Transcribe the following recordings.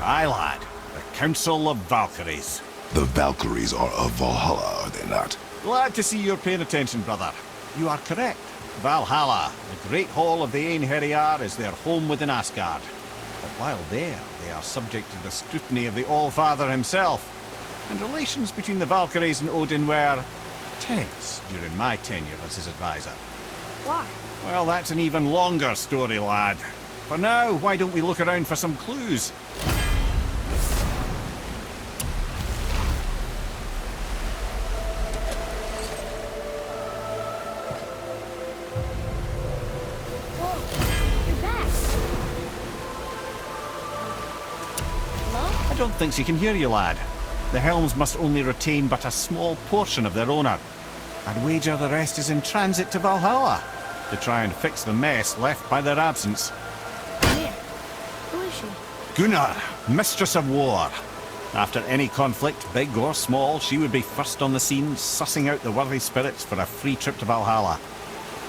Aye, lad. The Council of Valkyries. The Valkyries are of Valhalla, are they not? Glad to see you're paying attention, brother. You are correct. Valhalla, the great hall of the Einherjar, is their home within Asgard. But while there, they are subject to the scrutiny of the All-Father himself. And relations between the Valkyries and Odin were tense during my tenure as his advisor. Why? Well, that's an even longer story, lad. For now, why don't we look around for some clues? Whoa, you're back. Hello? I don't think she can hear you, lad. The helms must only retain but a small portion of their owner. I'd wager the rest is in transit to Valhalla to try and fix the mess left by their absence. Yeah. Who is she? Gunnar, Mistress of War. After any conflict, big or small, she would be first on the scene, sussing out the worthy spirits for a free trip to Valhalla.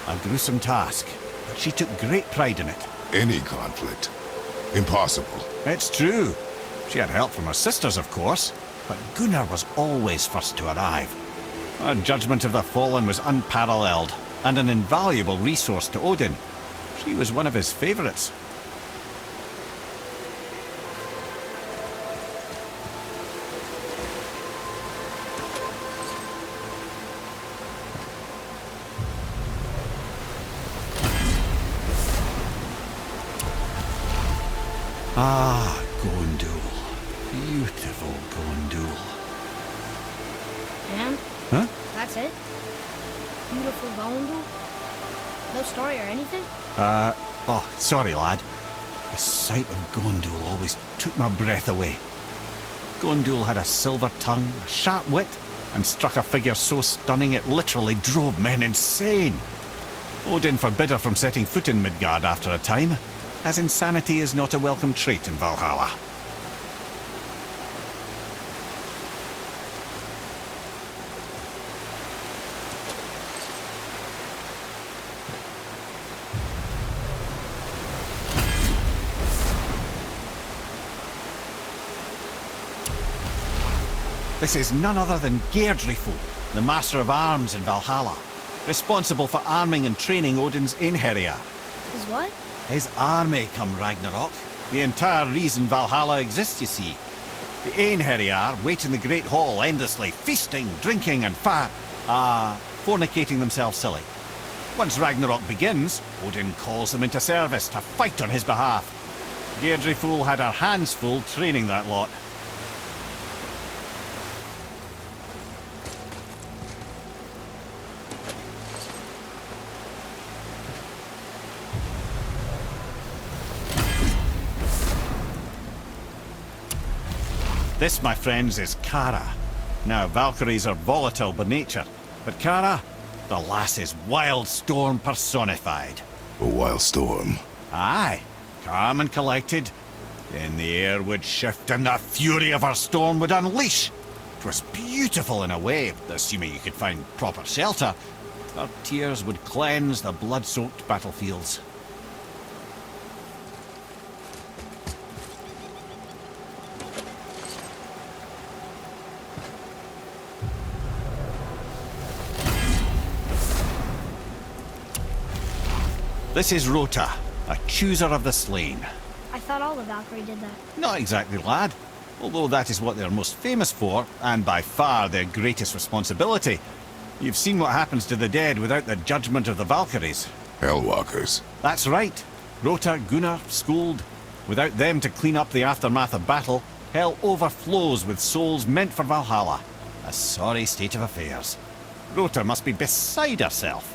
A gruesome task, but she took great pride in it. Any conflict? Impossible. It's true. She had help from her sisters, of course, but Gunnar was always first to arrive. Her judgment of the fallen was unparalleled, and an invaluable resource to Odin. She was one of his favourites. Ah, Gondul. Beautiful Gondul. And? Huh? That's it? Beautiful Gondul? No story or anything? Oh, sorry, lad. The sight of Gondul always took my breath away. Gondul had a silver tongue, a sharp wit, and struck a figure so stunning it literally drove men insane. Odin forbid her from setting foot in Midgard after a time, as insanity is not a welcome trait in Valhalla. This is none other than Geirdriful, the Master of Arms in Valhalla, responsible for arming and training Odin's Einherjar. Is what? His army come Ragnarok. The entire reason Valhalla exists, you see. The Einherjar wait in the Great Hall endlessly, feasting, drinking and fornicating themselves silly. Once Ragnarok begins, Odin calls them into service to fight on his behalf. Geirdriful had her hands full training that lot. This, my friends, is Kara. Now, Valkyries are volatile by nature, but Kara, the lass is wild storm personified. A wild storm. Aye, calm and collected. Then the air would shift and the fury of her storm would unleash. 'Twas beautiful in a way, assuming you could find proper shelter. Her tears would cleanse the blood-soaked battlefields. This is Rota, a chooser of the slain. I thought all the Valkyrie did that. Not exactly, lad. Although that is what they're most famous for, and by far their greatest responsibility. You've seen what happens to the dead without the judgment of the Valkyries. Hellwalkers. That's right. Rota, Gunnar, Skuld. Without them to clean up the aftermath of battle, hell overflows with souls meant for Valhalla. A sorry state of affairs. Rota must be beside herself.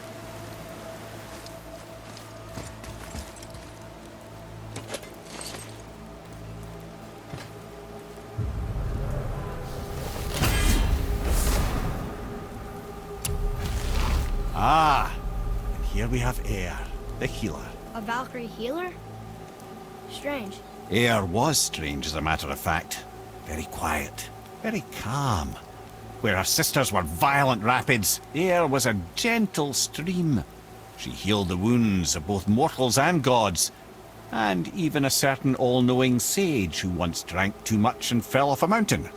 Ah, and here we have Eir, the healer. A Valkyrie healer? Strange. Eir was strange, as a matter of fact. Very quiet, very calm. Where her sisters were violent rapids, Eir was a gentle stream. She healed the wounds of both mortals and gods. and even a certain all-knowing sage who once drank too much and fell off a mountain.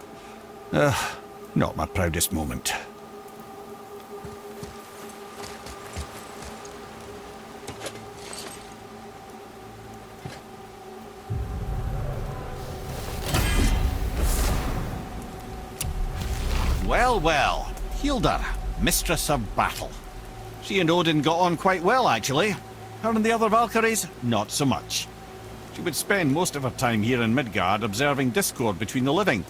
Not my proudest moment. Well, well, Hilda, mistress of battle. She and Odin got on quite well, actually. Her and the other Valkyries, not so much. She would spend most of her time here in Midgard observing discord between the living,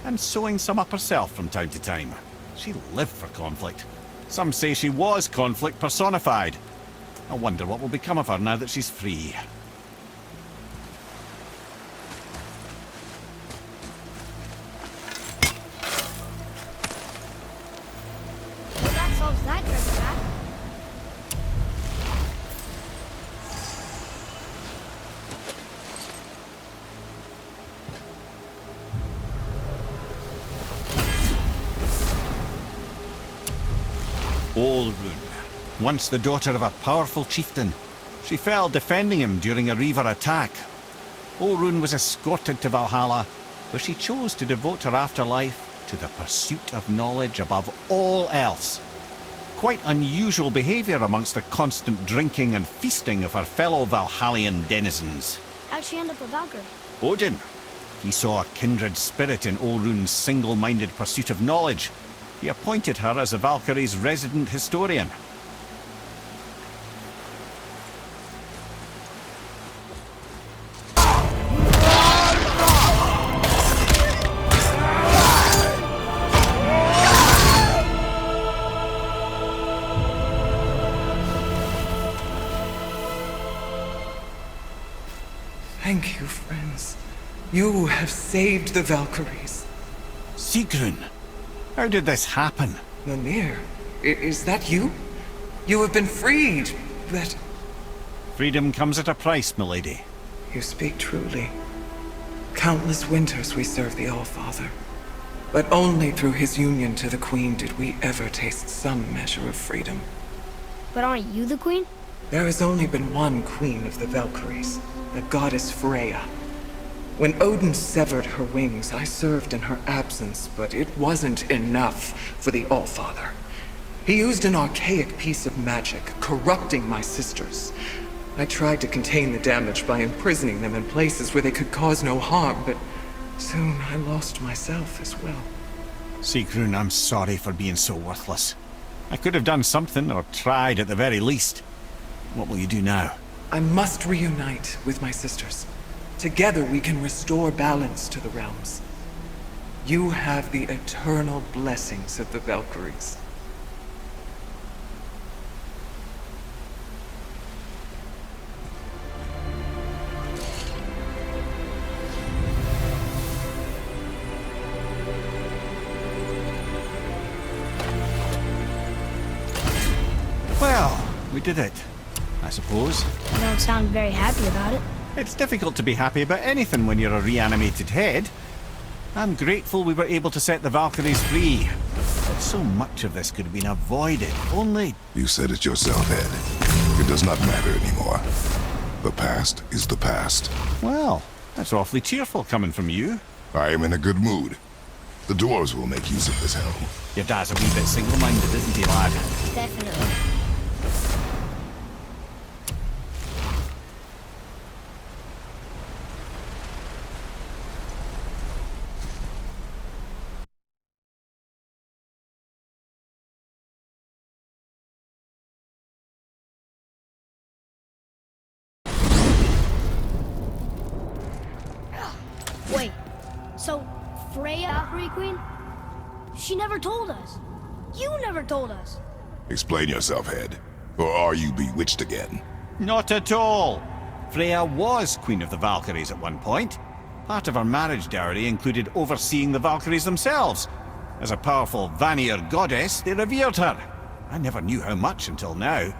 and sewing some up herself from time to time. She lived for conflict. Some say she was conflict personified. I wonder what will become of her now that she's free. Well, that solves that treasure map. Olrun, once the daughter of a powerful chieftain. She fell defending him during a Reaver attack. Olrun was escorted to Valhalla, where she chose to devote her afterlife to the pursuit of knowledge above all else. Quite unusual behavior amongst the constant drinking and feasting of her fellow Valhallian denizens. How'd she end up a Valkyrie? Odin. He saw a kindred spirit in Olrun's single-minded pursuit of knowledge. He appointed her as the Valkyrie's resident historian. Thank you, friends. You have saved the Valkyries. Sigrun, how did this happen? Mimir, is that you? You have been freed, but... Freedom comes at a price, milady. You speak truly. Countless winters we served the All-Father. But only through his union to the Queen did we ever taste some measure of freedom. But aren't you the queen? There has only been one Queen of the Valkyries, the goddess Freya. When Odin severed her wings, I served in her absence, but it wasn't enough for the All-Father. He used an archaic piece of magic, corrupting my sisters. I tried to contain the damage by imprisoning them in places where they could cause no harm, but soon I lost myself as well. Sigrun, I'm sorry for being so worthless. I could have done something, or tried at the very least. What will you do now? I must reunite with my sisters. Together we can restore balance to the realms. You have the eternal blessings of the Valkyries. Well, we did it, I suppose. You don't sound very happy about it. It's difficult to be happy about anything when you're a reanimated head. I'm grateful we were able to set the Valkyries free. But so much of this could have been avoided, only... You said it yourself, Ed. It does not matter anymore. The past is the past. Well, that's awfully cheerful coming from you. I am in a good mood. The dwarves will make use of this helm. Your dad's a wee bit single-minded, isn't he, lad? Definitely. Wait, so Freya, Valkyrie Queen? She never told us. You never told us. Explain yourself, Ed. Or are you bewitched again? Not at all. Freya was Queen of the Valkyries at one point. Part of her marriage dowry included overseeing the Valkyries themselves. As a powerful Vanir goddess, they revered her. I never knew how much until now.